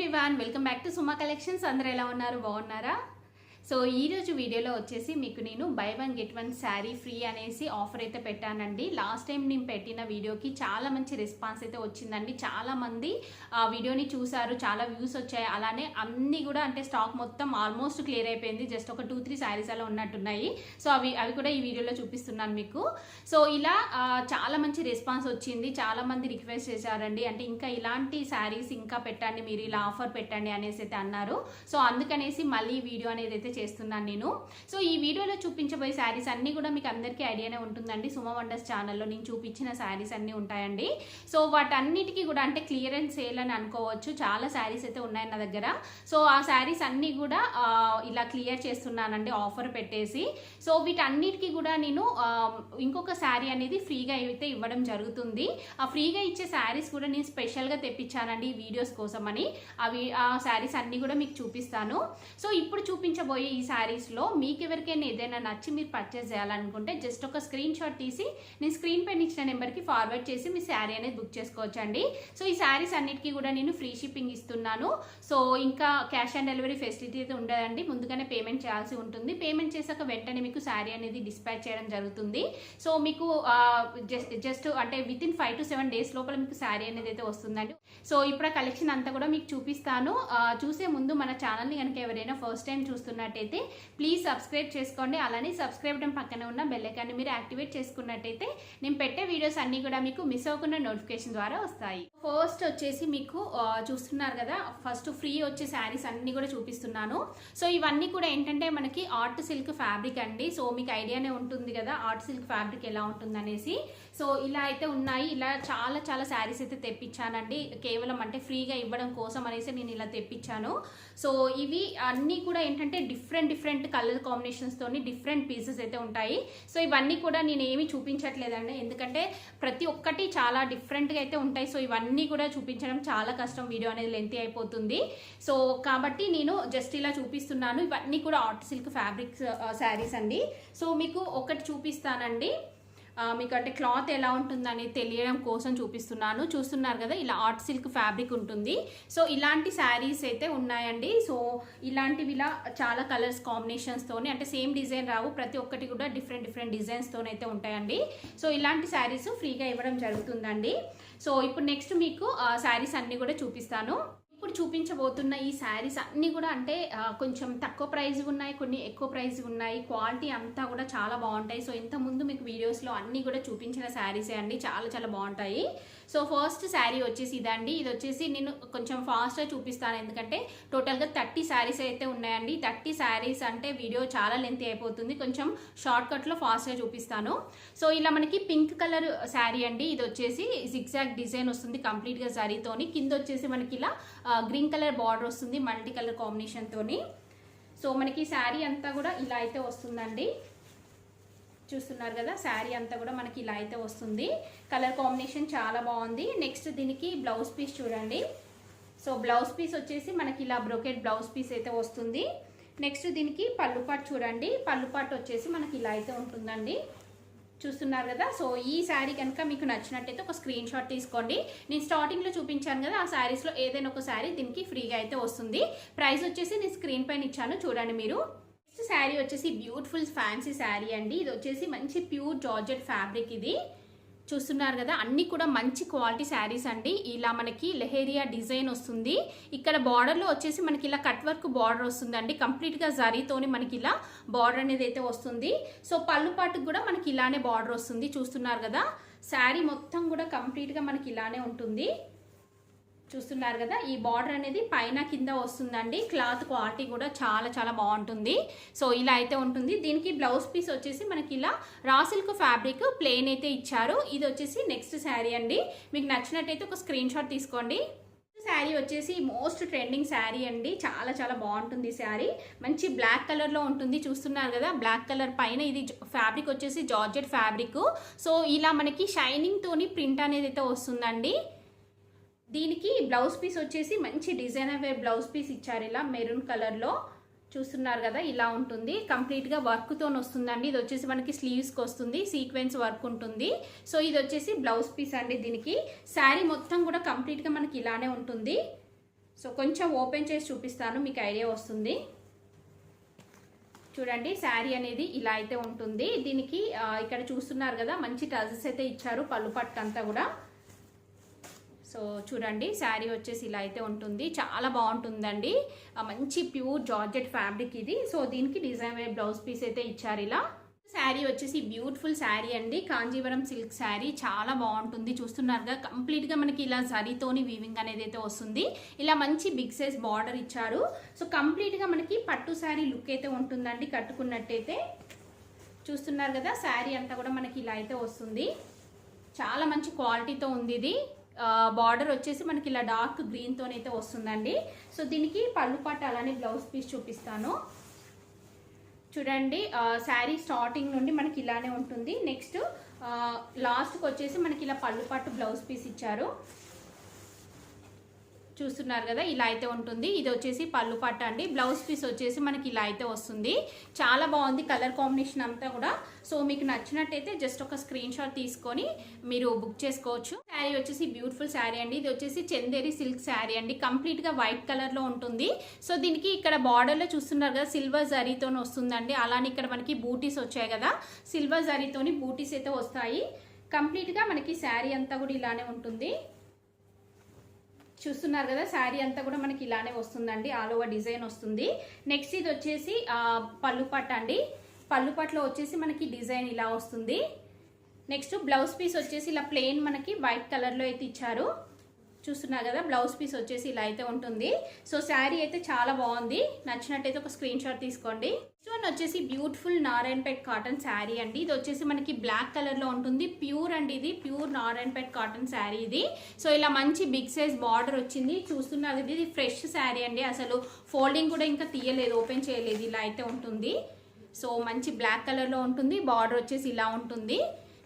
Everyone, welcome back to Suma collections. అందరూ ఎలా ఉన్నారు? బాగున్నారా? సో ఈరోజు వీడియోలో వచ్చేసి మీకు నేను by one get one sari free అనేసి ఆఫర్ అయితే పెట్టానండి. లాస్ట్ టైం నేను పెట్టిన వీడియోకి చాలా మంచి రెస్పాన్స్ అయితే వచ్చిందండి. చాలా మంది ఆ వీడియోని చూసారు, చాలా వ్యూస్ వచ్చాయి. అలానే అన్నీ కూడా అంటే స్టాక్ మొత్తం ఆల్మోస్ట్ క్లియర్ అయిపోయింది. జస్ట్ ఒక 2-3 శారీస్ అలా ఉన్నట్టున్నాయి. సో అవి కూడా ఈ వీడియోలో చూపిస్తున్నాను మీకు. సో ఇలా చాలా మంచి రెస్పాన్స్ వచ్చింది. చాలా మంది రిక్వెస్ట్ చేశారండి, అంటే ఇంకా ఇలాంటి శారీస్ ఇంకా పెట్టండి, మీరు ఇలా ఆఫర్ పెట్టండి అనేసి అయితే అన్నారు. సో అందుకనేసి మళ్ళీ వీడియో అనేది అయితే చేస్తున్నాను నేను. సో ఈ వీడియోలో చూపించబోయే శారీస్ అన్ని కూడా మీకు అందరికీ ఐడియానే ఉంటుందండి. సుమా వండర్స్ ఛానల్లో నేను చూపించిన శారీస్ అన్ని ఉంటాయండి. సో వాటన్నిటికీ కూడా అంటే క్లియరెన్స్ సేల్ అని అనుకోవచ్చు. చాలా శారీస్ అయితే ఉన్నాయి నా దగ్గర. సో ఆ శారీస్ అన్ని కూడా ఇలా క్లియర్ చేస్తున్నానండి ఆఫర్ పెట్టేసి. సో వీటన్నిటికీ కూడా నేను ఇంకొక శారీ అనేది ఫ్రీగా అయితే ఇవ్వడం జరుగుతుంది. ఆ ఫ్రీగా ఇచ్చే శారీస్ కూడా నేను స్పెషల్గా తెప్పించానండి ఈ వీడియోస్ కోసం అని. ఆ శారీస్ అన్ని కూడా మీకు చూపిస్తాను. సో ఇప్పుడు చూపించబోయే ఈ శారీస్లో మీకు ఎవరికైనా ఏదైనా నచ్చి మీరు పర్చేస్ చేయాలనుకుంటే జస్ట్ ఒక స్క్రీన్ షాట్ తీసి నేను స్క్రీన్ పైన ఇచ్చిన నెంబర్కి ఫార్వర్డ్ చేసి మీ శారీ అనేది బుక్ చేసుకోవచ్చండి. సో ఈ శారీస్ అన్నిటికీ కూడా నేను ఫ్రీ షిప్పింగ్ ఇస్తున్నాను. సో ఇంకా క్యాష్ ఆన్ డెలివరీ ఫెసిలిటీ అయితే ఉండదండి. ముందుగానే పేమెంట్ చేయాల్సి ఉంటుంది. పేమెంట్ చేశాక వెంటనే మీకు శారీ అనేది డిస్పాచ్ చేయడం జరుగుతుంది. సో మీకు జస్ట్ అంటే వితిన్ 5 to 7 days లోపల మీకు శారీ అనేది అయితే వస్తుందండి. సో ఇప్పుడు ఆ కలెక్షన్ అంతా కూడా మీకు చూపిస్తాను. చూసే ముందు మన ఛానల్ని కనుక ఎవరైనా ఫస్ట్ టైం చూస్తున్నట్టయితే ప్లీజ్ సబ్స్క్రైబ్ చేసుకోండి. అలానే సబ్స్క్రైబ్ బటన్ పక్కన ఉన్న బెల్ ఐకాన్ని మీరు యాక్టివేట్ చేసుకున్నట్టయితే నేను పెట్టే వీడియోస్ అన్ని కూడా మీకు మిస్ అవ్వకుండా నోటిఫికేషన్ ద్వారా వస్తాయి. ఫస్ట్ వచ్చేసి మీకు చూస్తున్నారు కదా, ఫస్ట్ ఫ్రీ వచ్చే శారీస్ అన్ని కూడా చూపిస్తున్నాను. సో ఇవన్నీ కూడా ఏంటంటే మనకి ఆర్ట్ సిల్క్ ఫ్యాబ్రిక్ అండి. సో మీకు ఐడియానే ఉంటుంది కదా ఆర్ట్ సిల్క్ ఫ్యాబ్రిక్ ఎలా ఉంటుంది అనేసి. సో ఇలా అయితే ఉన్నాయి. ఇలా చాలా శారీస్ అయితే తెప్పించానండి, కేవలం అంటే ఫ్రీగా ఇవ్వడం కోసం అనేసి నేను ఇలా తెప్పించాను. సో ఇవి అన్నీ కూడా ఏంటంటే డిఫరెంట్ కలర్ కాంబినేషన్స్ తోని డిఫరెంట్ పీసెస్ అయితే ఉంటాయి. సో ఇవన్నీ కూడా నేను ఏమి చూపించట్లేదండి, ఎందుకంటే ప్రతి ఒక్కటి చాలా డిఫరెంట్గా అయితే ఉంటాయి. సో ఇవన్నీ కూడా చూపించడం చాలా కష్టం, వీడియో అనేది లెంతీ అయిపోతుంది. సో కాబట్టి నేను జస్ట్ ఇలా చూపిస్తున్నాను. ఇవన్నీ కూడా ఆర్ట్ సిల్క్ ఫ్యాబ్రిక్ శారీస్ అండి. సో మీకు ఒకటి చూపిస్తానండి, మీకు అంటే క్లాత్ ఎలా ఉంటుందని తెలియడం కోసం చూపిస్తున్నాను. చూస్తున్నారు కదా, ఇలా ఆర్ట్ సిల్క్ ఫ్యాబ్రిక్ ఉంటుంది. సో ఇలాంటి శారీస్ అయితే ఉన్నాయండి. సో ఇలాంటివి ఇలా చాలా కలర్స్ కాంబినేషన్స్తోనే, అంటే సేమ్ డిజైన్ రావు, ప్రతి ఒక్కటి కూడా డిఫరెంట్ డిజైన్స్తోనైతే ఉంటాయండి. సో ఇలాంటి శారీస్ ఫ్రీగా ఇవ్వడం జరుగుతుందండి. సో ఇప్పుడు నెక్స్ట్ మీకు శారీస్ అన్ని కూడా చూపిస్తాను. ఇప్పుడు చూపించబోతున్న ఈ శారీస్ అన్నీ కూడా అంటే కొంచెం తక్కువ ప్రైస్ ఉన్నాయి, కొన్ని ఎక్కువ ప్రైస్ ఉన్నాయి. క్వాలిటీ అంతా కూడా చాలా బాగుంటాయి. సో ఇంతకుముందు మీకు వీడియోస్లో అన్నీ కూడా చూపించిన శారీసే అండి, చాలా బాగుంటాయి. సో ఫస్ట్ శారీ వచ్చేసి ఇదండి. ఇది వచ్చేసి నేను కొంచెం ఫాస్ట్గా చూపిస్తాను, ఎందుకంటే టోటల్గా 30 శారీస్ అయితే ఉన్నాయండి. 30 శారీస్ అంటే వీడియో చాలా లెంతీ అయిపోతుంది, కొంచెం షార్ట్ కట్లో ఫాస్ట్గా చూపిస్తాను. సో ఇలా మనకి పింక్ కలర్ శారీ అండి. ఇది వచ్చేసి జిగ్జాగ్ డిజైన్ వస్తుంది కంప్లీట్గా జరీతోని. కింద వచ్చేసి మనకి ఇలా గ్రీన్ కలర్ బార్డర్ వస్తుంది మల్టీ కలర్ కాంబినేషన్ తోని. సో మనకి శారీ అంతా కూడా ఇలా అయితే వస్తుందండి. చూస్తున్నారు కదా, శారీ అంతా కూడా మనకి ఇలా అయితే వస్తుంది. కలర్ కాంబినేషన్ చాలా బాగుంది. నెక్స్ట్ దీనికి బ్లౌజ్ పీస్ చూడండి. సో బ్లౌజ్ పీస్ వచ్చేసి మనకి ఇలా బ్రోకెట్ బ్లౌజ్ పీస్ అయితే వస్తుంది. నెక్స్ట్ దీనికి పళ్ళు పాటు చూడండి. పళ్ళు పాటు వచ్చేసి మనకి ఇలా అయితే ఉంటుందండి. చూస్తున్నారు కదా. సో ఈ శారీ కనుక మీకు నచ్చినట్టయితే ఒక స్క్రీన్ షాట్ తీసుకోండి. నేను స్టార్టింగ్లో చూపించాను కదా, ఆ శారీస్లో ఏదైనా ఒక శారీ దీనికి ఫ్రీగా అయితే వస్తుంది. ప్రైస్ వచ్చేసి నేను స్క్రీన్ పైన ఇచ్చాను, చూడండి మీరు. నెక్స్ట్ శారీ వచ్చేసి బ్యూటిఫుల్ ఫ్యాన్సీ శారీ అండి. ఇది వచ్చేసి మంచి ప్యూర్ జార్జెట్ ఫ్యాబ్రిక్. ఇది చూస్తున్నారు కదా, అన్ని కూడా మంచి క్వాలిటీ శారీస్ అండి. ఇలా మనకి లెహేరియా డిజైన్ వస్తుంది. ఇక్కడ బార్డర్లో వచ్చేసి మనకి ఇలా కట్ వర్క్ బార్డర్ వస్తుందండి. కంప్లీట్గా జరీతోని మనకి ఇలా బార్డర్ అనేది అయితే వస్తుంది. సో పళ్ళు పాటుకు కూడా మనకి ఇలానే బార్డర్ వస్తుంది. చూస్తున్నారు కదా, శారీ మొత్తం కూడా కంప్లీట్గా మనకి ఇలానే ఉంటుంది. చూస్తున్నారు కదా, ఈ బార్డర్ అనేది పైన కింద వస్తుందండి. క్లాత్ క్వాలిటీ కూడా చాలా బాగుంటుంది. సో ఇలా అయితే ఉంటుంది. దీనికి బ్లౌజ్ పీస్ వచ్చేసి మనకి ఇలా రా సిల్క్ ఫ్యాబ్రిక్ ప్లెయిన్ అయితే ఇచ్చారు. ఇది వచ్చేసి నెక్స్ట్ శారీ అండి. మీకు నచ్చినట్టయితే ఒక స్క్రీన్ షాట్ తీసుకోండి. శారీ వచ్చేసి మోస్ట్ ట్రెండింగ్ శారీ అండి. చాలా బాగుంటుంది శారీ. మంచి బ్లాక్ కలర్లో ఉంటుంది. చూస్తున్నారు కదా, బ్లాక్ కలర్ పైన ఇది ఫ్యాబ్రిక్ వచ్చేసి జార్జెట్ ఫ్యాబ్రిక్. సో ఇలా మనకి షైనింగ్ తోని ప్రింట్ అనేది అయితే వస్తుందండి. దీనికి బ్లౌజ్ పీస్ వచ్చేసి మంచి డిజైనర్ వేర్ బ్లౌజ్ పీస్ ఇచ్చారు, ఇలా మెరూన్ కలర్లో. చూస్తున్నారు కదా, ఇలా ఉంటుంది. కంప్లీట్గా వర్క్తో వస్తుందండి. ఇది వచ్చేసి మనకి స్లీవ్స్కి వస్తుంది, సీక్వెన్స్ వర్క్ ఉంటుంది. సో ఇది వచ్చేసి బ్లౌజ్ పీస్ అండి. దీనికి శారీ మొత్తం కూడా కంప్లీట్గా మనకి ఇలానే ఉంటుంది. సో కొంచెం ఓపెన్ చేసి చూపిస్తాను, మీకు ఐడియా వస్తుంది. చూడండి శారీ అనేది ఇలా అయితే ఉంటుంది. దీనికి ఇక్కడ చూస్తున్నారు కదా మంచి టజల్స్ అయితే ఇచ్చారు పళ్ళు పట్టుకంతా కూడా. సో చూడండి శారీ వచ్చేసి ఇలా అయితే ఉంటుంది, చాలా బాగుంటుందండి. మంచి ప్యూర్ జార్జెట్ ఫ్యాబ్రిక్ ఇది. సో దీనికి డిజైన్ వేర్ బ్లౌజ్ పీస్ అయితే ఇచ్చారు ఇలా. శారీ వచ్చేసి బ్యూటిఫుల్ శారీ అండి, కాంజీవరం సిల్క్ శారీ, చాలా బాగుంటుంది. చూస్తున్నారుగా కంప్లీట్గా మనకి ఇలా జరీతోని వీవింగ్ అనేది అయితే వస్తుంది. ఇలా మంచి బిగ్ సైజ్ బార్డర్ ఇచ్చారు. సో కంప్లీట్గా మనకి పట్టు శారీ లుక్ అయితే ఉంటుందండి కట్టుకున్నట్టయితే. చూస్తున్నారు కదా శారీ అంతా కూడా మనకి ఇలా అయితే వస్తుంది, చాలా మంచి క్వాలిటీతో ఉంది ఇది. బార్డర్ వచ్చేసి మనకి ఇలా డార్క్ గ్రీన్తోనైతే వస్తుందండి. సో దీనికి పళ్ళు పట్టు అలానే బ్లౌజ్ పీస్ చూపిస్తాను. చూడండి శారీ స్టార్టింగ్ నుండి మనకి ఇలానే ఉంటుంది. నెక్స్ట్ లాస్ట్కి వచ్చేసి మనకి ఇలా పళ్ళు పట్టు బ్లౌజ్ పీస్ ఇచ్చారు. చూస్తున్నారు కదా ఇలా అయితే ఉంటుంది. ఇది వచ్చేసి పళ్ళు పట్టు అండి. బ్లౌజ్ పీస్ వచ్చేసి మనకి ఇలా అయితే వస్తుంది. చాలా బాగుంది కలర్ కాంబినేషన్ అంతా కూడా. సో మీకు నచ్చినట్టయితే జస్ట్ ఒక స్క్రీన్ షాట్ తీసుకొని మీరు బుక్ చేసుకోవచ్చు. శారీ వచ్చేసి బ్యూటిఫుల్ శారీ అండి. ఇది వచ్చేసి చందేరి సిల్క్ శారీ అండి, కంప్లీట్గా వైట్ కలర్లో ఉంటుంది. సో దీనికి ఇక్కడ బార్డర్లో చూస్తున్నారు కదా సిల్వర్ జరీతో వస్తుందండి. అలానే ఇక్కడ మనకి బూటీస్ వచ్చాయి కదా, సిల్వర్ జరీతోని బూటీస్ అయితే వస్తాయి. కంప్లీట్గా మనకి శారీ అంతా కూడా ఇలానే ఉంటుంది. చూస్తున్నారు కదా శారీ అంతా కూడా మనకి ఇలానే వస్తుందండి, ఆల్ ఓవర్ డిజైన్ వస్తుంది. నెక్స్ట్ ఇది వచ్చేసి పళ్ళు పట్టు అండి. పళ్ళు పట్టులో వచ్చేసి మనకి డిజైన్ ఇలా వస్తుంది. నెక్స్ట్ బ్లౌజ్ పీస్ వచ్చేసి ఇలా ప్లెయిన్ మనకి వైట్ కలర్లో అయితే ఇచ్చారు. చూస్తున్నారు కదా బ్లౌజ్ పీస్ వచ్చేసి ఇలా అయితే ఉంటుంది. సో శారీ అయితే చాలా బాగుంది, నచ్చినట్టయితే ఒక స్క్రీన్ షాట్ తీసుకోండి. నెక్స్ట్ వన్ వచ్చేసి బ్యూటిఫుల్ నారాయణపేట్ కాటన్ శారీ అండి. ఇది వచ్చేసి మనకి బ్లాక్ కలర్లో ఉంటుంది, ప్యూర్ అండి, ఇది ప్యూర్ నారాయణపేట్ కాటన్ శారీ ఇది. సో ఇలా మంచి బిగ్ సైజ్ బార్డర్ వచ్చింది. చూస్తున్నారు ఇది ఫ్రెష్ శారీ అండి, అసలు ఫోల్డింగ్ కూడా ఇంకా తీయలేదు, ఓపెన్ చేయలేదు, ఇలా అయితే ఉంటుంది. సో మంచి బ్లాక్ కలర్లో ఉంటుంది, బార్డర్ వచ్చేసి ఇలా ఉంటుంది.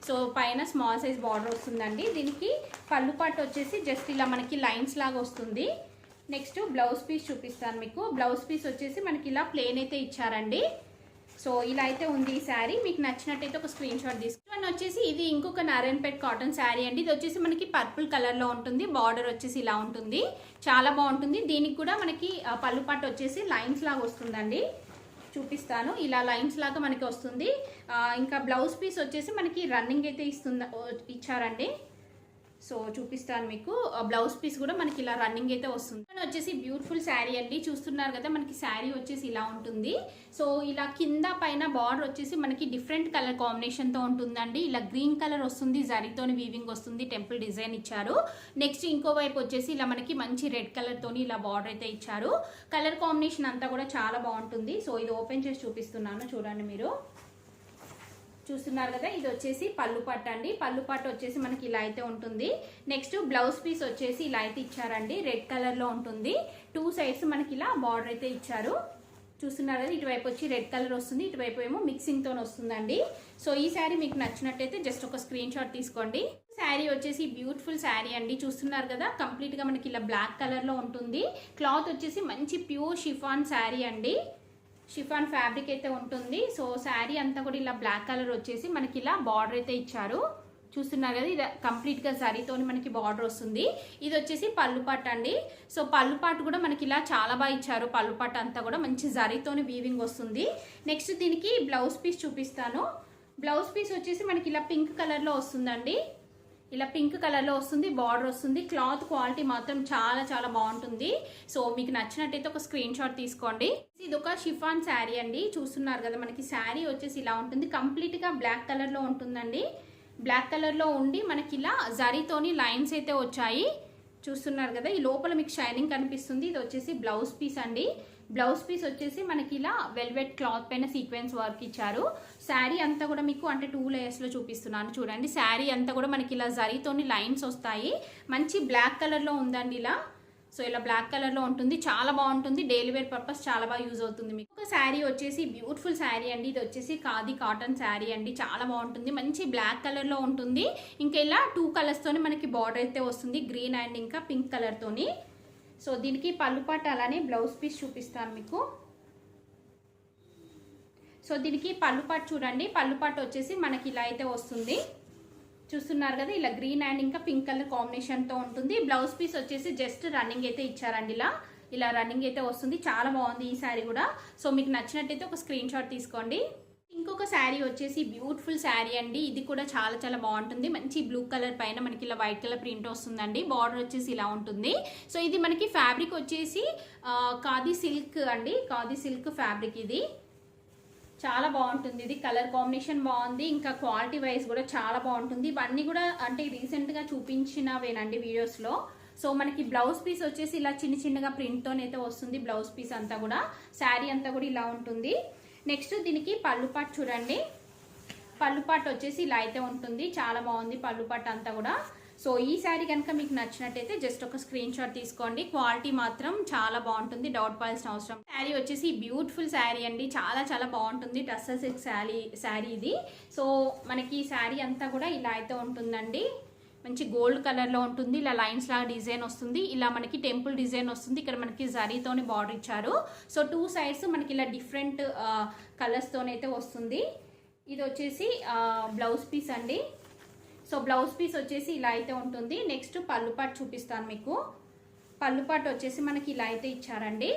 సో పైన స్మాల్ సైజ్ బార్డర్ వస్తుందండి. దీనికి పళ్ళు పట్టు వచ్చేసి జస్ట్ ఇలా మనకి లైన్స్ లాగా వస్తుంది. నెక్స్ట్ బ్లౌజ్ పీస్ చూపిస్తాను మీకు. బ్లౌజ్ పీస్ వచ్చేసి మనకి ఇలా ప్లెయిన్ అయితే ఇచ్చారండి. సో ఇలా అయితే ఉంది ఈ శారీ. మీకు నచ్చినట్టయితే ఒక స్క్రీన్ షాట్ తీసుకుని వచ్చేసి ఇది ఇంకొక నారాయణపేట్ కాటన్ శారీ అండి. ఇది వచ్చేసి మనకి పర్పుల్ కలర్లో ఉంటుంది, బార్డర్ వచ్చేసి ఇలా ఉంటుంది, చాలా బాగుంటుంది. దీనికి కూడా మనకి పళ్ళు పట్టు వచ్చేసి లైన్స్ లాగా వస్తుందండి. చూపిస్తాను, ఇలా లైన్స్ లాగా మనకి వస్తుంది. ఇంకా బ్లౌజ్ పీస్ వచ్చేసి మనకి రన్నింగ్ అయితే ఇచ్చారండి. సో చూపిస్తాను మీకు. బ్లౌజ్ పీస్ కూడా మనకి ఇలా రన్నింగ్ అయితే వస్తుంది. వచ్చేసి బ్యూటిఫుల్ శారీ అండి. చూస్తున్నారు కదా మనకి శారీ వచ్చేసి ఇలా ఉంటుంది. సో ఇలా కింద పైన బార్డర్ వచ్చేసి మనకి డిఫరెంట్ కలర్ కాంబినేషన్తో ఉంటుందండి. ఇలా గ్రీన్ కలర్ వస్తుంది, జరీతోని వీవింగ్ వస్తుంది, టెంపుల్ డిజైన్ ఇచ్చారు. నెక్స్ట్ ఇంకో వైపు వచ్చేసి ఇలా మనకి మంచి రెడ్ కలర్తోని ఇలా బార్డర్ అయితే ఇచ్చారు. కలర్ కాంబినేషన్ అంతా కూడా చాలా బాగుంటుంది. సో ఇది ఓపెన్ చేసి చూపిస్తున్నాను, చూడండి మీరు. చూస్తున్నారు కదా ఇది వచ్చేసి పళ్ళు పట్టు అండి. పళ్ళు పట్టు వచ్చేసి మనకి ఇలా అయితే ఉంటుంది. నెక్స్ట్ బ్లౌజ్ పీస్ వచ్చేసి ఇలా అయితే ఇచ్చారండి, రెడ్ కలర్లో ఉంటుంది. టూ సైడ్స్ మనకి ఇలా బార్డర్ అయితే ఇచ్చారు. చూస్తున్నారు కదా ఇటువైపు వచ్చి రెడ్ కలర్ వస్తుంది, ఇటువైపు ఏమో మిక్సింగ్తో వస్తుందండి. సో ఈ శారీ మీకు నచ్చినట్టయితే జస్ట్ ఒక స్క్రీన్ షాట్ తీసుకోండి. శారీ వచ్చేసి బ్యూటిఫుల్ శారీ అండి. చూస్తున్నారు కదా కంప్లీట్గా మనకి ఇలా బ్లాక్ కలర్లో ఉంటుంది. క్లాత్ వచ్చేసి మంచి ప్యూర్ షిఫాన్ శారీ అండి, షిఫాన్ ఫ్యాబ్రిక్ అయితే ఉంటుంది. సో శారీ అంతా కూడా ఇలా బ్లాక్ కలర్ వచ్చేసి మనకి ఇలా బార్డర్ అయితే ఇచ్చారు. చూస్తున్నారు కదా ఇది కంప్లీట్గా జరీతోని మనకి బార్డర్ వస్తుంది. ఇది వచ్చేసి పళ్ళు పట్టు అండి. సో పళ్ళు పట్టు కూడా మనకి ఇలా చాలా బాగా ఇచ్చారు. పళ్ళు పట్టు అంతా కూడా మంచి జరీతోని వీవింగ్ వస్తుంది. నెక్స్ట్ దీనికి బ్లౌజ్ పీస్ చూపిస్తాను. బ్లౌజ్ పీస్ వచ్చేసి మనకి ఇలా పింక్ కలర్లో వస్తుందండి. ఇలా పింక్ కలర్లో వస్తుంది, బార్డర్ వస్తుంది. క్లాత్ క్వాలిటీ మాత్రం చాలా చాలా బాగుంటుంది. సో మీకు నచ్చినట్టయితే ఒక స్క్రీన్ షాట్ తీసుకోండి. ఇది ఒక షిఫాన్ శారీ అండి. చూస్తున్నారు కదా మనకి శారీ వచ్చేసి ఇలా ఉంటుంది, కంప్లీట్గా బ్లాక్ కలర్లో ఉంటుందండి. బ్లాక్ కలర్లో ఉండి మనకి ఇలా జరీతోని లైన్స్ అయితే వచ్చాయి. చూస్తున్నారు కదా ఈ లోపల మీకు షైనింగ్ కనిపిస్తుంది. ఇది వచ్చేసి బ్లౌజ్ పీస్ అండి. బ్లౌజ్ పీస్ వచ్చేసి మనకి ఇలా వెల్వెట్ క్లాత్ పైన సీక్వెన్స్ వర్క్ ఇచ్చారు. శారీ అంతా కూడా మీకు అంటే 2 లేయర్స్లో చూపిస్తున్నాను చూడండి. శారీ అంతా కూడా మనకి ఇలా జరీతోని లైన్స్ వస్తాయి. మంచి బ్లాక్ కలర్లో ఉందండి ఇలా. సో ఇలా బ్లాక్ కలర్లో ఉంటుంది, చాలా బాగుంటుంది. డైలీ వేర్ పర్పస్ చాలా బాగా యూజ్ అవుతుంది మీకు. ఒక శారీ వచ్చేసి బ్యూటిఫుల్ శారీ అండి. ఇది వచ్చేసి ఖాదీ కాటన్ శారీ అండి, చాలా బాగుంటుంది. మంచి బ్లాక్ కలర్లో ఉంటుంది. ఇంకా ఇలా 2 కలర్స్తోని మనకి బార్డర్ అయితే వస్తుంది, గ్రీన్ అండ్ ఇంకా పింక్ కలర్తోని. సో దీనికి పళ్ళు పట్టు అలానే బ్లౌజ్ పీస్ చూపిస్తాను మీకు. సో దీనికి పళ్ళు పట్టు చూడండి. పళ్ళు పట్టు వచ్చేసి మనకి ఇలా అయితే వస్తుంది. చూస్తున్నారు కదా, ఇలా గ్రీన్ అండ్ ఇంకా పింక్ కలర్ కాంబినేషన్ తో ఉంటుంది. బ్లౌజ్ పీస్ వచ్చేసి జస్ట్ రన్నింగ్ అయితే ఇచ్చారండి. ఇలా రన్నింగ్ అయితే వస్తుంది. చాలా బాగుంది ఈ శారీ కూడా. సో మీకు నచ్చినట్టయితే ఒక స్క్రీన్ షాట్ తీసుకోండి. ఇంకొక శారీ వచ్చేసి బ్యూటిఫుల్ శారీ అండి. ఇది కూడా చాలా చాలా బాగుంటుంది. మంచి బ్లూ కలర్ పైన మనకి ఇలా వైట్ కలర్ ప్రింట్ వస్తుందండి. బార్డర్ వచ్చేసి ఇలా ఉంటుంది. సో ఇది మనకి ఫ్యాబ్రిక్ వచ్చేసి ఖాదీ సిల్క్ అండి. ఖాదీ సిల్క్ ఫ్యాబ్రిక్ ఇది. చాలా బాగుంటుంది. ఇది కలర్ కాంబినేషన్ బాగుంది. ఇంకా క్వాలిటీ వైజ్ కూడా చాలా బాగుంటుంది. ఇవన్నీ కూడా అంటే రీసెంట్గా చూపించినవేనండి వీడియోస్లో. సో మనకి బ్లౌజ్ పీస్ వచ్చేసి ఇలా చిన్న చిన్నగా ప్రింట్తోనైతే వస్తుంది. బ్లౌజ్ పీస్ అంతా కూడా, శారీ అంతా కూడా ఇలా ఉంటుంది. నెక్స్ట్ దీనికి పళ్ళు పాట్ చూడండి. పళ్ళు పాట్ వచ్చేసి ఇలా అయితే ఉంటుంది. చాలా బాగుంది పళ్ళు పాట్ అంతా కూడా. సో ఈ శారీ కనుక మీకు నచ్చినట్టయితే జస్ట్ ఒక స్క్రీన్ షాట్ తీసుకోండి. క్వాలిటీ మాత్రం చాలా బాగుంటుంది, డౌట్ పడాల్సిన అవసరం. శారీ వచ్చేసి బ్యూటిఫుల్ శారీ అండి. చాలా చాలా బాగుంటుంది. టస్సర్ సిల్క్ శారీ ఇది. సో మనకి ఈ శారీ అంతా కూడా ఇలా అయితే ఉంటుందండి. మంచి గోల్డ్ కలర్లో ఉంటుంది. ఇలా లైన్స్ లాగా డిజైన్ వస్తుంది. ఇలా మనకి టెంపుల్ డిజైన్ వస్తుంది. ఇక్కడ మనకి జరీతోని బార్డర్ ఇచ్చారు. సో 2 సైడ్స్ మనకి ఇలా డిఫరెంట్ కలర్స్తోనైతే వస్తుంది. ఇది వచ్చేసి బ్లౌజ్ పీస్ అండి. సో బ్లౌజ్ పీస్ వచ్చేసి ఇలా అయితే ఉంటుంది. నెక్స్ట్ పళ్ళు పాట్ చూపిస్తాను మీకు. పళ్ళు పాట్ వచ్చేసి మనకి ఇలా అయితే ఇచ్చారండి.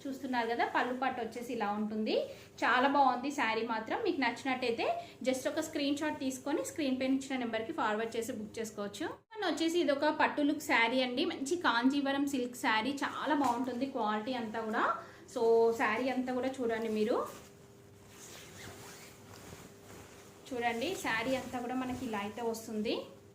చూస్తున్నారు కదా, పళ్ళు పాట్ వచ్చేసి ఇలా ఉంటుంది. చాలా బాగుంది శారీ మాత్రం. మీకు నచ్చినట్టయితే జస్ట్ ఒక స్క్రీన్ షాట్ తీసుకొని స్క్రీన్ పైన ఇచ్చిన నెంబర్కి ఫార్వర్డ్ చేసి బుక్ చేసుకోవచ్చు. వచ్చేసి ఇది ఒక పట్టు లుక్ శారీ అండి. మంచి కాంజీవరం సిల్క్ శారీ. చాలా బాగుంటుంది క్వాలిటీ అంతా కూడా. సో శారీ అంతా కూడా చూడండి మీరు. చూడండి శారీ అంతా కూడా మనకి ఇలా అయితే వస్తుంది.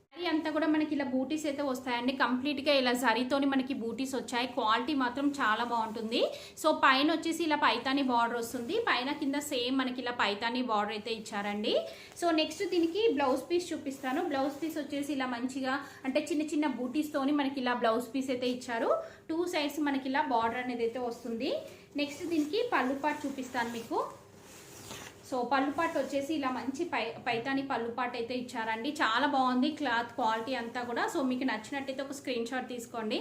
శారీ అంతా కూడా మనకి ఇలా బూటీస్ అయితే వస్తాయండి. కంప్లీట్గా ఇలా జరీతోని మనకి బూటీస్ వచ్చాయి. క్వాలిటీ మాత్రం చాలా బాగుంటుంది. సో పైన వచ్చేసి ఇలా పైతాని బార్డర్ వస్తుంది. పైన కింద సేమ్ మనకి ఇలా పైతాని బార్డర్ అయితే ఇచ్చారండి. సో నెక్స్ట్ దీనికి బ్లౌజ్ పీస్ చూపిస్తాను. బ్లౌజ్ పీస్ వచ్చేసి ఇలా మంచిగా అంటే చిన్న చిన్న బూటీస్తోని మనకి ఇలా బ్లౌజ్ పీస్ అయితే ఇచ్చారు. 2 సైడ్స్ మనకి ఇలా బార్డర్ అనేది అయితే వస్తుంది. నెక్స్ట్ దీనికి పళ్ళు పాట్ చూపిస్తాను మీకు. సో పళ్ళు పాట్ వచ్చేసి ఇలా మంచి పైతాని పళ్ళు పాట్ అయితే ఇచ్చారండి. చాలా బాగుంది క్లాత్ క్వాలిటీ అంతా కూడా. సో మీకు నచ్చినట్టయితే ఒక స్క్రీన్ షాట్ తీసుకోండి.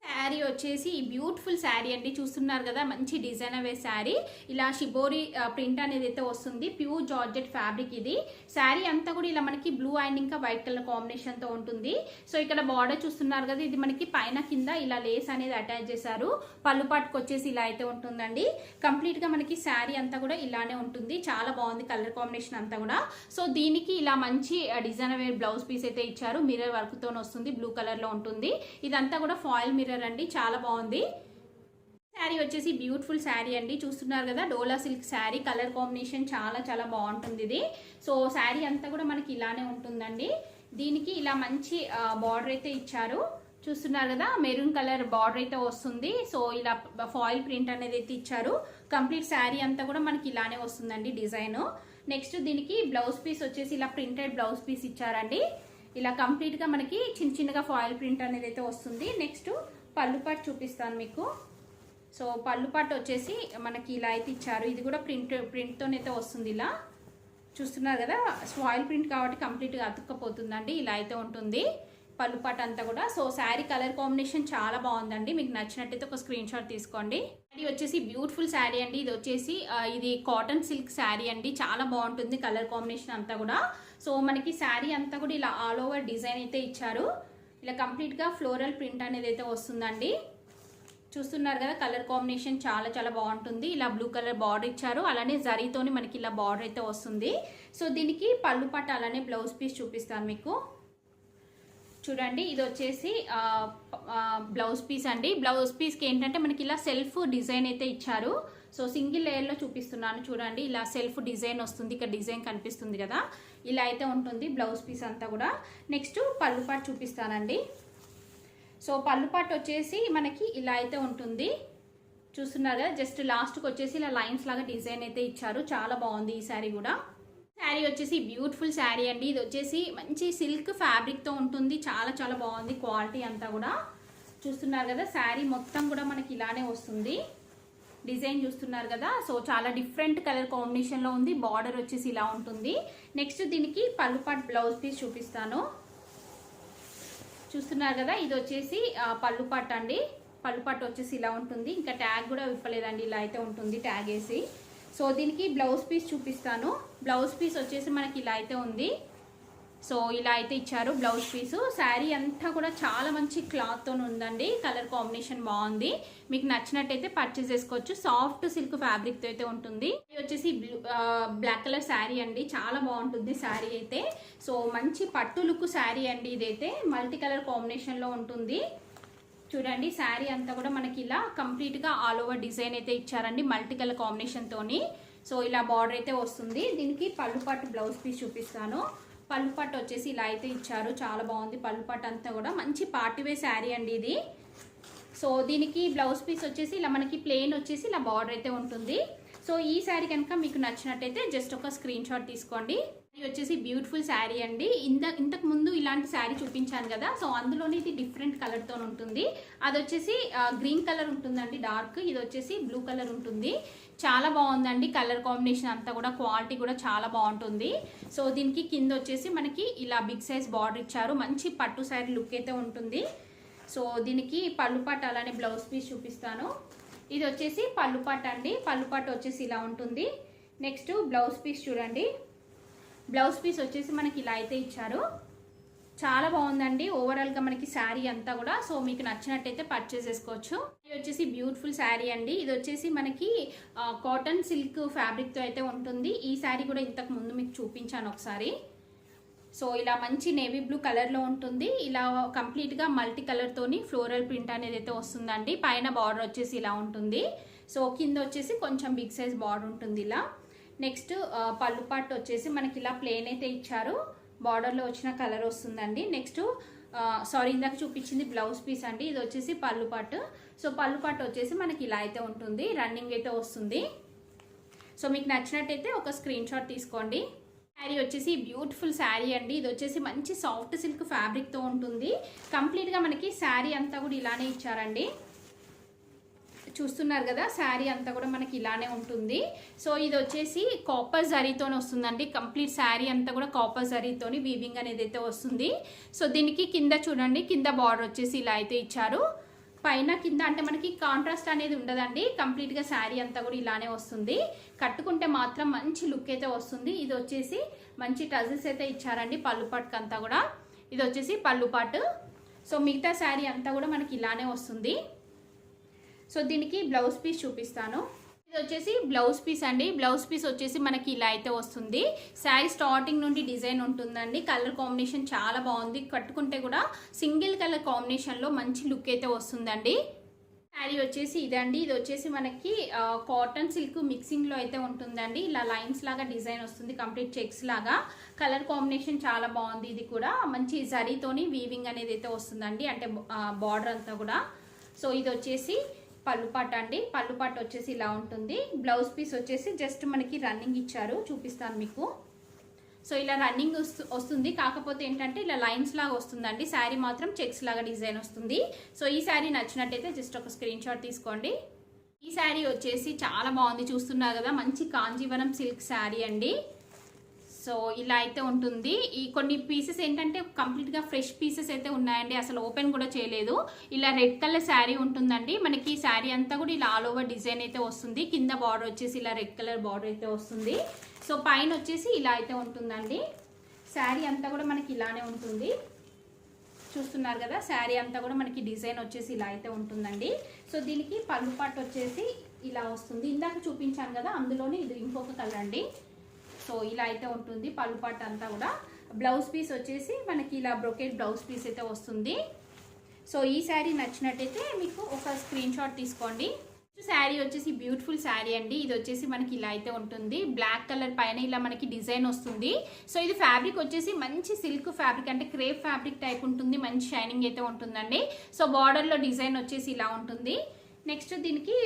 శారీ వచ్చేసి బ్యూటిఫుల్ శారీ అండి. చూస్తున్నారు కదా, మంచి డిజైన్ అవే శారీ. ఇలా షిబోరి ప్రింట్ అనేది అయితే వస్తుంది. ప్యూర్ జార్జెట్ ఫ్యాబ్రిక్ ఇది. శారీ అంతా కూడా ఇలా మనకి బ్లూ అండ్ ఇంకా వైట్ కలర్ కాంబినేషన్ తో ఉంటుంది. సో ఇక్కడ బార్డర్ చూస్తున్నారు కదా, ఇది మనకి పైన కింద ఇలా లేస్ అనేది అటాచ్ చేశారు. పళ్ళు పాటుకు వచ్చేసి ఇలా అయితే ఉంటుందండి. కంప్లీట్ గా మనకి శారీ అంతా కూడా ఇలానే ఉంటుంది. చాలా బాగుంది కలర్ కాంబినేషన్ అంతా కూడా. సో దీనికి ఇలా మంచి డిజైన్ అవే బ్లౌజ్ పీస్ అయితే ఇచ్చారు. మిర్రర్ వర్క్ తో వస్తుంది. బ్లూ కలర్ లో ఉంటుంది. ఇదంతా కూడా ఫాయిల్ మిర్రర్ అండి. చాలా బాగుంది. శారీ వచ్చేసి బ్యూటిఫుల్ శారీ అండి. చూస్తున్నారు కదా, డోలా సిల్క్ శారీ. కలర్ కాంబినేషన్ చాలా చాలా బాగుంటుంది ఇది. సో శారీ అంతా కూడా మనకి ఇలానే ఉంటుందండి. దీనికి ఇలా మంచి బార్డర్ అయితే ఇచ్చారు. చూస్తున్నారు కదా, మెరూన్ కలర్ బార్డర్ అయితే వస్తుంది. సో ఇలా ఫాయిల్ ప్రింట్ అనేది అయితే ఇచ్చారు. కంప్లీట్ శారీ అంతా కూడా మనకి ఇలానే వస్తుందండి డిజైన్. నెక్స్ట్ దీనికి బ్లౌజ్ పీస్ వచ్చేసి ఇలా ప్రింటెడ్ బ్లౌజ్ పీస్ ఇచ్చారండి. ఇలా కంప్లీట్ గా మనకి చిన్న చిన్నగా ఫాయిల్ ప్రింట్ అనేది అయితే వస్తుంది. నెక్స్ట్ పళ్ళు పాట్ చూపిస్తాను మీకు. సో పళ్ళు పాట్ వచ్చేసి మనకి ఇలా అయితే ఇచ్చారు. ఇది కూడా ప్రింట్తోనైతే వస్తుంది. ఇలా చూస్తున్నారు కదా, ఫాయిల్ ప్రింట్ కాబట్టి కంప్లీట్గా అతుక్కపోతుందండి. ఇలా అయితే ఉంటుంది పళ్ళు పాట్ అంతా కూడా. సో శారీ కలర్ కాంబినేషన్ చాలా బాగుందండి. మీకు నచ్చినట్టయితే ఒక స్క్రీన్ షాట్ తీసుకోండి. శారీ వచ్చేసి బ్యూటిఫుల్ శారీ అండి. ఇది వచ్చేసి ఇది కాటన్ సిల్క్ శారీ అండి. చాలా బాగుంటుంది కలర్ కాంబినేషన్ అంతా కూడా. సో మనకి శారీ అంతా కూడా ఇలా ఆల్ ఓవర్ డిజైన్ అయితే ఇచ్చారు. ఇలా కంప్లీట్గా ఫ్లోరల్ ప్రింట్ అనేది అయితే వస్తుందండి. చూస్తున్నారు కదా, కలర్ కాంబినేషన్ చాలా చాలా బాగుంటుంది. ఇలా బ్లూ కలర్ బార్డర్ ఇచ్చారు. అలానే జరీతోని మనకి ఇలా బార్డర్ అయితే వస్తుంది. సో దీనికి పళ్ళు పాట అలానే బ్లౌజ్ పీస్ చూపిస్తాను మీకు. చూడండి, ఇది వచ్చేసి బ్లౌజ్ పీస్ అండి. బ్లౌజ్ పీస్కి ఏంటంటే మనకి ఇలా సెల్ఫ్ డిజైన్ అయితే ఇచ్చారు. సో సింగిల్ లేయర్లో చూపిస్తున్నాను చూడండి. ఇలా సెల్ఫ్ డిజైన్ వస్తుంది. ఇక్కడ డిజైన్ కనిపిస్తుంది కదా, ఇలా అయితే ఉంటుంది బ్లౌజ్ పీస్ అంతా కూడా. నెక్స్ట్ పళ్ళు పాటు చూపిస్తానండి. సో పళ్ళు పాటు వచ్చేసి మనకి ఇలా అయితే ఉంటుంది. చూస్తున్నారు కదా, జస్ట్ లాస్ట్కి వచ్చేసి ఇలా లైన్స్ లాగా డిజైన్ అయితే ఇచ్చారు. చాలా బాగుంది ఈ శారీ కూడా. శారీ వచ్చేసి బ్యూటిఫుల్ శారీ అండి. ఇది వచ్చేసి మంచి సిల్క్ ఫ్యాబ్రిక్తో ఉంటుంది. చాలా చాలా బాగుంది క్వాలిటీ అంతా కూడా. చూస్తున్నారు కదా, శారీ మొత్తం కూడా మనకి ఇలానే వస్తుంది. డిజైన్ చూస్తున్నారు కదా, సో చాలా డిఫరెంట్ కలర్ కాంబినేషన్లో ఉంది. బార్డర్ వచ్చేసి ఇలా ఉంటుంది. నెక్స్ట్ దీనికి పళ్ళు పాటు బ్లౌజ్ పీస్ చూపిస్తాను. చూస్తున్నారు కదా, ఇది వచ్చేసి పళ్ళు పాటు అండి. పళ్ళు పాటు వచ్చేసి ఇలా ఉంటుంది. ఇంకా ట్యాగ్ కూడా విప్పలేదండి, ఇలా అయితే ఉంటుంది ట్యాగ్ వేసి. సో దీనికి బ్లౌజ్ పీస్ చూపిస్తాను. బ్లౌజ్ పీస్ వచ్చేసి మనకి ఇలా అయితే ఉంది. సో ఇలా అయితే ఇచ్చారు బ్లౌజ్ పీసు. శారీ అంతా కూడా చాలా మంచి క్లాత్తో ఉందండి. కలర్ కాంబినేషన్ బాగుంది. మీకు నచ్చినట్టయితే పర్చేస్ చేసుకోవచ్చు. సాఫ్ట్ సిల్క్ ఫ్యాబ్రిక్తో అయితే ఉంటుంది. ఇది వచ్చేసి బ్లాక్ కలర్ శారీ అండి. చాలా బాగుంటుంది శారీ అయితే. సో మంచి పట్టు లుక్ శారీ అండి. ఇదైతే మల్టీ కలర్ కాంబినేషన్లో ఉంటుంది. చూడండి శారీ అంతా కూడా మనకి ఇలా కంప్లీట్గా ఆల్ ఓవర్ డిజైన్ అయితే ఇచ్చారండి మల్టీ కలర్ కాంబినేషన్తోని. సో ఇలా బార్డర్ అయితే వస్తుంది. దీనికి పళ్ళు పట్టు బ్లౌజ్ పీస్ చూపిస్తాను. పళ్ళు పట్టు వచ్చేసి ఇలా అయితే ఇచ్చారు. చాలా బాగుంది. పళ్ళు పట్టు అంతా కూడా మంచి పార్టీవేర్ శారీ అండి ఇది. సో దీనికి బ్లౌజ్ పీస్ వచ్చేసి ఇలా మనకి ప్లెయిన్ వచ్చేసి ఇలా బార్డర్ అయితే ఉంటుంది. సో ఈ శారీ కనుక మీకు నచ్చినట్టయితే జస్ట్ ఒక స్క్రీన్ షాట్ తీసుకోండి. ఇది వచ్చేసి బ్యూటిఫుల్ శారీ అండి. ఇంతకు ముందు ఇలాంటి శారీ చూపించాను కదా, సో అందులోనే ఇది డిఫరెంట్ కలర్తో ఉంటుంది. అది వచ్చేసి గ్రీన్ కలర్ ఉంటుందండి డార్క్. ఇది వచ్చేసి బ్లూ కలర్ ఉంటుంది. చాలా బాగుందండి కలర్ కాంబినేషన్ అంతా కూడా. క్వాలిటీ కూడా చాలా బాగుంటుంది. సో దీనికి కింద వచ్చేసి మనకి ఇలా బిగ్ సైజ్ బార్డర్ ఇచ్చారు. మంచి పట్టు శారీ లుక్ అయితే ఉంటుంది. సో దీనికి పళ్ళు పట్టు అలానే బ్లౌజ్ పీస్ చూపిస్తాను. ఇది వచ్చేసి పళ్ళు పట్టు అండి. పళ్ళు పట్టు వచ్చేసి ఇలా ఉంటుంది. నెక్స్ట్ బ్లౌజ్ పీస్ చూడండి. బ్లౌజ్ పీస్ వచ్చేసి మనకి ఇలా అయితే ఇచ్చారు. చాలా బాగుందండి ఓవరాల్గా మనకి శారీ అంతా కూడా. సో మీకు నచ్చినట్టయితే పర్చేస్ చేసుకోవచ్చు. ఇది వచ్చేసి బ్యూటిఫుల్ శారీ అండి. ఇది వచ్చేసి మనకి కాటన్ సిల్క్ ఫ్యాబ్రిక్తో అయితే ఉంటుంది. ఈ శారీ కూడా ఇంతకు ముందు మీకు చూపించాను ఒకసారి. సో ఇలా మంచి నేవీ బ్లూ కలర్లో ఉంటుంది. ఇలా కంప్లీట్గా మల్టీ కలర్తోని ఫ్లోరల్ ప్రింట్ అనేది అయితే వస్తుందండి. పైన బార్డర్ వచ్చేసి ఇలా ఉంటుంది. సో కింద వచ్చేసి కొంచెం బిగ్ సైజ్ బార్డర్ ఉంటుంది ఇలా. నెక్స్ట్ పళ్ళు పట్టు వచ్చేసి మనకి ఇలా ప్లెయిన్ అయితే ఇచ్చారు. బార్డర్లో వచ్చిన కలర్ వస్తుందండి. నెక్స్ట్ సారీ ఇందాక చూపించింది బ్లౌజ్ పీస్ అండి. ఇది వచ్చేసి పళ్ళు పట్టు. సో పళ్ళు పట్టు వచ్చేసి మనకి ఇలా అయితే ఉంటుంది. రన్నింగ్ అయితే వస్తుంది. సో మీకు నచ్చినట్టయితే ఒక స్క్రీన్ షాట్ తీసుకోండి. శారీ వచ్చేసి బ్యూటిఫుల్ శారీ అండి. ఇది వచ్చేసి మంచి సాఫ్ట్ సిల్క్ ఫ్యాబ్రిక్తో ఉంటుంది. కంప్లీట్గా మనకి శారీ అంతా కూడా ఇలానే ఇచ్చారండి. చూస్తున్నారు కదా శారీ అంతా కూడా మనకి ఇలానే ఉంటుంది. సో ఇది వచ్చేసి కాపర్ జరీతోనే వస్తుందండి. కంప్లీట్ శారీ అంతా కూడా కాపర్ జరీతోని వీవింగ్ అనేది అయితే వస్తుంది. సో దీనికి కింద చూడండి, కింద బార్డర్ వచ్చేసి ఇలా అయితే ఇచ్చారు. పైన కింద అంటే మనకి కాంట్రాస్ట్ అనేది ఉండదండి. కంప్లీట్గా శారీ అంతా కూడా ఇలానే వస్తుంది. కట్టుకుంటే మాత్రం మంచి లుక్ అయితే వస్తుంది. ఇది వచ్చేసి మంచి టజిల్స్ అయితే ఇచ్చారండి పళ్ళు పట్టుకు అంతా కూడా. ఇది వచ్చేసి పళ్ళు పట్టు. సో మిగతా శారీ అంతా కూడా మనకి ఇలానే వస్తుంది. సో దీనికి బ్లౌజ్ పీస్ చూపిస్తాను. ఇది వచ్చేసి బ్లౌజ్ పీస్ అండి. బ్లౌజ్ పీస్ వచ్చేసి మనకి ఇలా అయితే వస్తుంది. శారీ స్టార్టింగ్ నుండి డిజైన్ ఉంటుందండి. కలర్ కాంబినేషన్ చాలా బాగుంది. కట్టుకుంటే కూడా సింగిల్ కలర్ కాంబినేషన్లో మంచి లుక్ అయితే వస్తుందండి. శారీ వచ్చేసి ఇదండి. ఇది వచ్చేసి మనకి కాటన్ సిల్క్ మిక్సింగ్లో అయితే ఉంటుందండి. ఇలా లైన్స్ లాగా డిజైన్ వస్తుంది. కంప్లీట్ చెక్స్ లాగా. కలర్ కాంబినేషన్ చాలా బాగుంది. ఇది కూడా మంచి జరీతోని వీవింగ్ అనేది అయితే వస్తుందండి. అంటే బార్డర్ అంతా కూడా. సో ఇది వచ్చేసి పళ్ళు పట్టు అండి. పళ్ళు పట్టు వచ్చేసి ఇలా ఉంటుంది. బ్లౌజ్ పీస్ వచ్చేసి జస్ట్ మనకి రన్నింగ్ ఇచ్చారు. చూపిస్తాను మీకు. సో ఇలా రన్నింగ్ వస్తుంది. కాకపోతే ఏంటంటే ఇలా లైన్స్ లాగా వస్తుందండి. శారీ మాత్రం చెక్స్ లాగా డిజైన్ వస్తుంది. సో ఈ శారీ నచ్చినట్టయితే జస్ట్ ఒక స్క్రీన్ షాట్ తీసుకోండి. ఈ శారీ వచ్చేసి చాలా బాగుంది. చూస్తున్నారు కదా మంచి కాంజీవరం సిల్క్ శారీ అండి. సో ఇలా అయితే ఉంటుంది. ఈ కొన్ని పీసెస్ ఏంటంటే కంప్లీట్గా ఫ్రెష్ పీసెస్ అయితే ఉన్నాయండి. అసలు ఓపెన్ కూడా చేయలేదు. ఇలా రెడ్ కలర్ శారీ ఉంటుందండి. మనకి శారీ అంతా కూడా ఇలా ఆల్ ఓవర్ డిజైన్ అయితే వస్తుంది. కింద బార్డర్ వచ్చేసి ఇలా రెడ్ కలర్ బార్డర్ అయితే వస్తుంది. సో పైన వచ్చేసి ఇలా అయితే ఉంటుందండి. శారీ అంతా కూడా మనకి ఇలానే ఉంటుంది. చూస్తున్నారు కదా శారీ అంతా కూడా మనకి డిజైన్ వచ్చేసి ఇలా అయితే ఉంటుందండి. సో దీనికి పళ్ళు పట్టు వచ్చేసి ఇలా వస్తుంది. ఇందాక చూపించాను కదా అందులోనే ఇది ఇంకొక కలర్ అండి. సో ఇలా అయితే ఉంటుంది పళ్ళు పట్టు అంతా కూడా. బ్లౌజ్ పీస్ వచ్చేసి మనకి ఇలా బ్రొకెట్ బ్లౌజ్ పీస్ అయితే వస్తుంది. సో ఈ శారీ నచ్చినట్టయితే మీకు ఒక స్క్రీన్ షాట్ తీసుకోండి. శారీ వచ్చేసి బ్యూటిఫుల్ శారీ అండి. ఇది వచ్చేసి మనకి ఇలా అయితే ఉంటుంది. బ్లాక్ కలర్ పైన ఇలా మనకి డిజైన్ వస్తుంది. సో ఇది ఫ్యాబ్రిక్ వచ్చేసి మంచి సిల్క్ ఫ్యాబ్రిక్ అంటే క్రేప్ ఫ్యాబ్రిక్ టైప్ ఉంటుంది. మంచి షైనింగ్ అయితే ఉంటుందండి. సో బార్డర్లో డిజైన్ వచ్చేసి ఇలా ఉంటుంది. నెక్స్ట్ దీనికి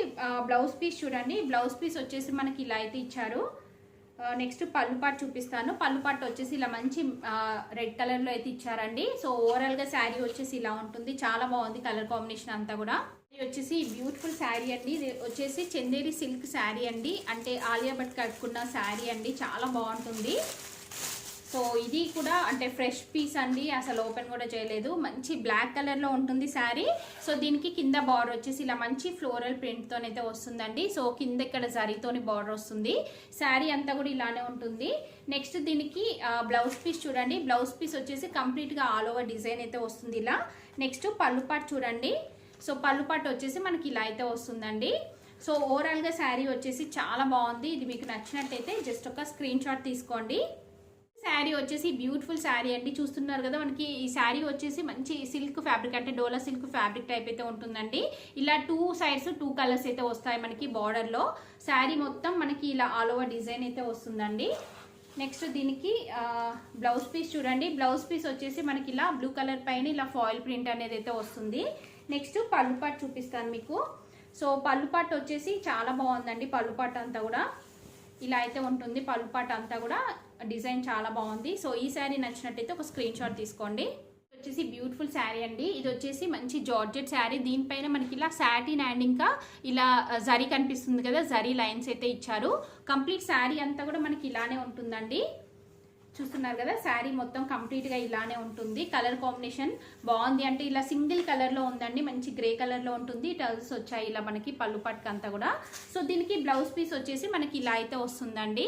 బ్లౌజ్ పీస్ చూడండి. బ్లౌజ్ పీస్ వచ్చేసి మనకి ఇలా అయితే ఇచ్చారు. నెక్స్ట్ పళ్ళు పాటు చూపిస్తాను. పళ్ళు పాటు వచ్చేసి ఇలా మంచి రెడ్ కలర్లో అయితే ఇచ్చారండి. సో ఓవరాల్గా శారీ వచ్చేసి ఇలా ఉంటుంది. చాలా బాగుంది కలర్ కాంబినేషన్ అంతా కూడా. ఇది వచ్చేసి బ్యూటిఫుల్ శారీ అండి. ఇది వచ్చేసి చందేరి సిల్క్ శారీ అండి. అంటే ఆలియా భట్ కట్టుకున్న శారీ అండి. చాలా బాగుంటుంది. సో ఇది కూడా అంటే ఫ్రెష్ పీస్ అండి, అసలు ఓపెన్ కూడా చేయలేదు. మంచి బ్లాక్ కలర్లో ఉంటుంది శారీ. సో దీనికి కింద బార్డర్ వచ్చేసి ఇలా మంచి ఫ్లోరల్ ప్రింట్తోనైతే వస్తుందండి. సో కింద ఇక్కడ జరీతోని బార్డర్ వస్తుంది. శారీ అంతా కూడా ఇలానే ఉంటుంది. నెక్స్ట్ దీనికి బ్లౌజ్ పీస్ చూడండి. బ్లౌజ్ పీస్ వచ్చేసి కంప్లీట్గా ఆల్ ఓవర్ డిజైన్ అయితే వస్తుంది ఇలా. నెక్స్ట్ పళ్ళు పాటు చూడండి. సో పళ్ళు పాటు వచ్చేసి మనకి ఇలా అయితే వస్తుందండి. సో ఓవరాల్గా శారీ వచ్చేసి చాలా బాగుంది. ఇది మీకు నచ్చినట్టయితే జస్ట్ ఒక స్క్రీన్ షాట్ తీసుకోండి. శారీ వచ్చేసి బ్యూటిఫుల్ శారీ అండి. చూస్తున్నారు కదా, మనకి ఈ శారీ వచ్చేసి మంచి సిల్క్ ఫ్యాబ్రిక్ అంటే డోలా సిల్క్ ఫ్యాబ్రిక్ టైప్ అయితే ఉంటుందండి. ఇలా 2 సైడ్స్ 2 కలర్స్ అయితే వస్తాయి మనకి బార్డర్లో. శారీ మొత్తం మనకి ఇలా ఆల్ ఓవర్ డిజైన్ అయితే వస్తుందండి. నెక్స్ట్ దీనికి బ్లౌజ్ పీస్ చూడండి. బ్లౌజ్ పీస్ వచ్చేసి మనకి ఇలా బ్లూ కలర్ పైన ఇలా ఫాయిల్ ప్రింట్ అనేది అయితే వస్తుంది. నెక్స్ట్ పళ్ళు పాటు చూపిస్తాను మీకు. సో పళ్ళు పాటు వచ్చేసి చాలా బాగుందండి. పళ్ళు పాటు అంతా కూడా ఇలా అయితే ఉంటుంది. పళ్ళు పాటు అంతా కూడా డిజైన్ చాలా బాగుంది. సో ఈ శారీ నచ్చినట్టయితే ఒక స్క్రీన్ షాట్ తీసుకోండి. వచ్చేసి బ్యూటిఫుల్ శారీ అండి. ఇది వచ్చేసి మంచి జార్జెట్ శారీ. దీనిపైన మనకి ఇలా సాటిన్ అండ్ ఇంకా ఇలా జరీ కనిపిస్తుంది కదా, జరీ లైన్స్ అయితే ఇచ్చారు. కంప్లీట్ శారీ అంతా కూడా మనకి ఇలానే ఉంటుందండి. చూస్తున్నారు కదా, శారీ మొత్తం కంప్లీట్గా ఇలానే ఉంటుంది. కలర్ కాంబినేషన్ బాగుంది. అంటే ఇలా సింగిల్ కలర్లో ఉందండి, మంచి గ్రే కలర్లో ఉంటుంది. టర్ల్స్ వచ్చాయి ఇలా మనకి పళ్ళు పట్టుకు అంతా కూడా. సో దీనికి బ్లౌజ్ పీస్ వచ్చేసి మనకి ఇలా అయితే వస్తుందండి.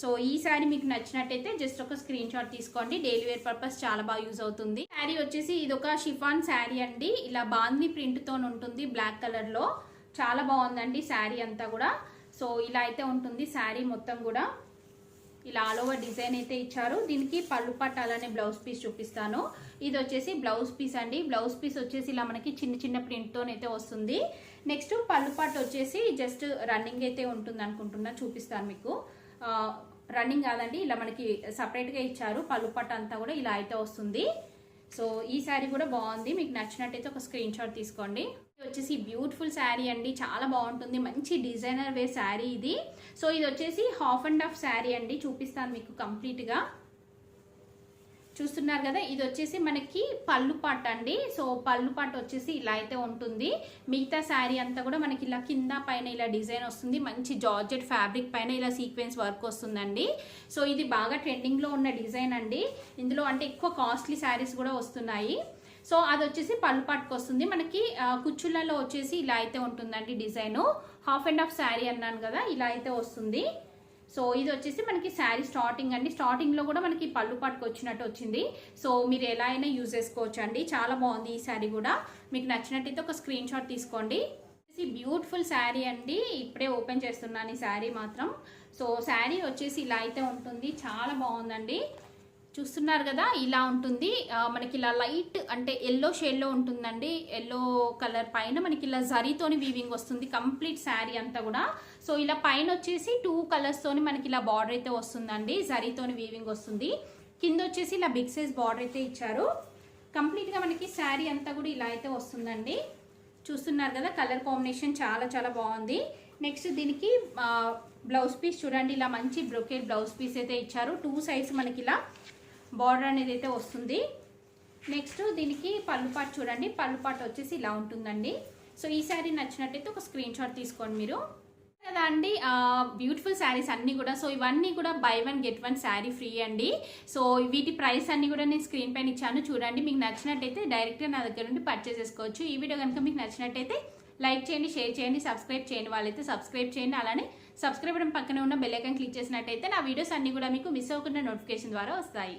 సో ఈ శారీ మీకు నచ్చినట్టయితే జస్ట్ ఒక స్క్రీన్ షాట్ తీసుకోండి. డైలీ వేర్ పర్పస్ చాలా బాగా యూజ్ అవుతుంది. శారీ వచ్చేసి ఇది ఒక షిఫాన్ శారీ అండి. ఇలా బాందీ ప్రింట్తో ఉంటుంది బ్లాక్ కలర్లో. చాలా బాగుందండి శారీ అంతా కూడా. సో ఇలా అయితే ఉంటుంది శారీ మొత్తం కూడా. ఇలా ఆల్ ఓవర్ డిజైన్ అయితే ఇచ్చారు. దీనికి పళ్ళు పట్టు అలానే బ్లౌజ్ పీస్ చూపిస్తాను. ఇది వచ్చేసి బ్లౌజ్ పీస్ అండి. బ్లౌజ్ పీస్ వచ్చేసి ఇలా మనకి చిన్న చిన్న ప్రింట్తోనైతే వస్తుంది. నెక్స్ట్ పళ్ళు పట్టు వచ్చేసి జస్ట్ రన్నింగ్ అయితే ఉంటుంది అనుకుంటున్నా, చూపిస్తాను మీకు. రన్నింగ్ కాదండి, ఇలా మనకి సపరేట్గా ఇచ్చారు. పళ్ళు పట్టు అంతా కూడా ఇలా అయితే వస్తుంది. సో ఈ శారీ కూడా బాగుంది. మీకు నచ్చినట్టయితే ఒక స్క్రీన్ షాట్ తీసుకోండి. ఇది వచ్చేసి బ్యూటిఫుల్ శారీ అండి, చాలా బాగుంటుంది. మంచి డిజైనర్ వేర్ శారీ ఇది. సో ఇది వచ్చేసి హాఫ్ అండ్ హాఫ్ శారీ అండి, చూపిస్తాను మీకు కంప్లీట్గా. చూస్తున్నారు కదా, ఇది వచ్చేసి మనకి పళ్ళు పాట అండి. సో పళ్ళు పాట వచ్చేసి ఇలా అయితే ఉంటుంది. మిగతా శారీ అంతా కూడా మనకి ఇలా కింద పైన ఇలా డిజైన్ వస్తుంది. మంచి జార్జెట్ ఫ్యాబ్రిక్ పైన ఇలా సీక్వెన్స్ వర్క్ వస్తుందండి. సో ఇది బాగా ట్రెండింగ్లో ఉన్న డిజైన్ అండి. ఇందులో అంటే ఎక్కువ కాస్ట్లీ శారీస్ కూడా వస్తున్నాయి. సో అది వచ్చేసి పళ్ళు పాటకు వస్తుంది. మనకి కుచ్చులలో వచ్చేసి ఇలా అయితే ఉంటుందండి design. Half and half sari అన్నాను కదా, ఇలా అయితే వస్తుంది. సో ఇది వచ్చేసి మనకి శారీ స్టార్టింగ్ అండి. స్టార్టింగ్లో కూడా మనకి పళ్ళు పాటుకు వచ్చినట్టు వచ్చింది. సో మీరు ఎలా అయినా యూజ్ చేసుకోవచ్చు అండి. చాలా బాగుంది ఈ శారీ కూడా. మీకు నచ్చినట్టయితే ఒక స్క్రీన్ షాట్ తీసుకోండి. బ్యూటిఫుల్ శారీ అండి. ఇప్పుడే ఓపెన్ చేస్తున్నాను ఈ శారీ మాత్రం. సో శారీ వచ్చేసి ఇలా అయితే ఉంటుంది. చాలా బాగుందండి. చూస్తున్నారు కదా, ఇలా ఉంటుంది. మనకి ఇలా లైట్ అంటే ఎల్లో షేడ్లో ఉంటుందండి. ఎల్లో కలర్ పైన మనకి ఇలా జరీతోని వీవింగ్ వస్తుంది కంప్లీట్ శారీ అంతా కూడా. సో ఇలా పైన వచ్చేసి 2 కలర్స్తోని మనకి ఇలా బార్డర్ అయితే వస్తుందండి. జరీతోని వీవింగ్ వస్తుంది. కింద వచ్చేసి ఇలా బిగ్ సైజ్ బార్డర్ అయితే ఇచ్చారు. కంప్లీట్గా మనకి శారీ అంతా కూడా ఇలా అయితే వస్తుందండి. చూస్తున్నారు కదా, కలర్ కాంబినేషన్ చాలా చాలా బాగుంది. నెక్స్ట్ దీనికి బ్లౌజ్ పీస్ చూడండి. ఇలా మంచి బ్రొకెట్ బ్లౌజ్ పీస్ అయితే ఇచ్చారు. 2 సైడ్స్ మనకి ఇలా బార్డర్ అనేది అయితే వస్తుంది. నెక్స్ట్ దీనికి పళ్ళు పాటు చూడండి. పళ్ళు పాటు వచ్చేసి ఇలా ఉంటుందండి. సో ఈ శారీ నచ్చినట్టయితే ఒక స్క్రీన్ షాట్ తీసుకోండి మీరు కదా అండి. బ్యూటిఫుల్ శారీస్ అన్నీ కూడా. సో ఇవన్నీ కూడా బై 1 get 1 శారీ ఫ్రీ అండి. సో వీటి ప్రైస్ అన్ని కూడా నేను స్క్రీన్ పైన ఇచ్చాను చూడండి. మీకు నచ్చినట్టయితే డైరెక్ట్గా నా దగ్గర నుండి పర్చేస్ చేసుకోవచ్చు. ఈ వీడియో కనుక మీకు నచ్చినట్టయితే లైక్ చేయండి, షేర్ చేయండి, సబ్స్క్రైబ్ చేయండి. వాళ్ళైతే సబ్స్క్రైబ్ చేయండి. అలానే సబ్స్క్రైబ్ పక్కనే ఉన్న బెల్ ఐకాన్ క్లిక్ చేసినట్టయితే నా వీడియోస్ అన్ని కూడా మీకు మిస్ అవ్వకుండా నోటిఫికేషన్ ద్వారా వస్తాయి.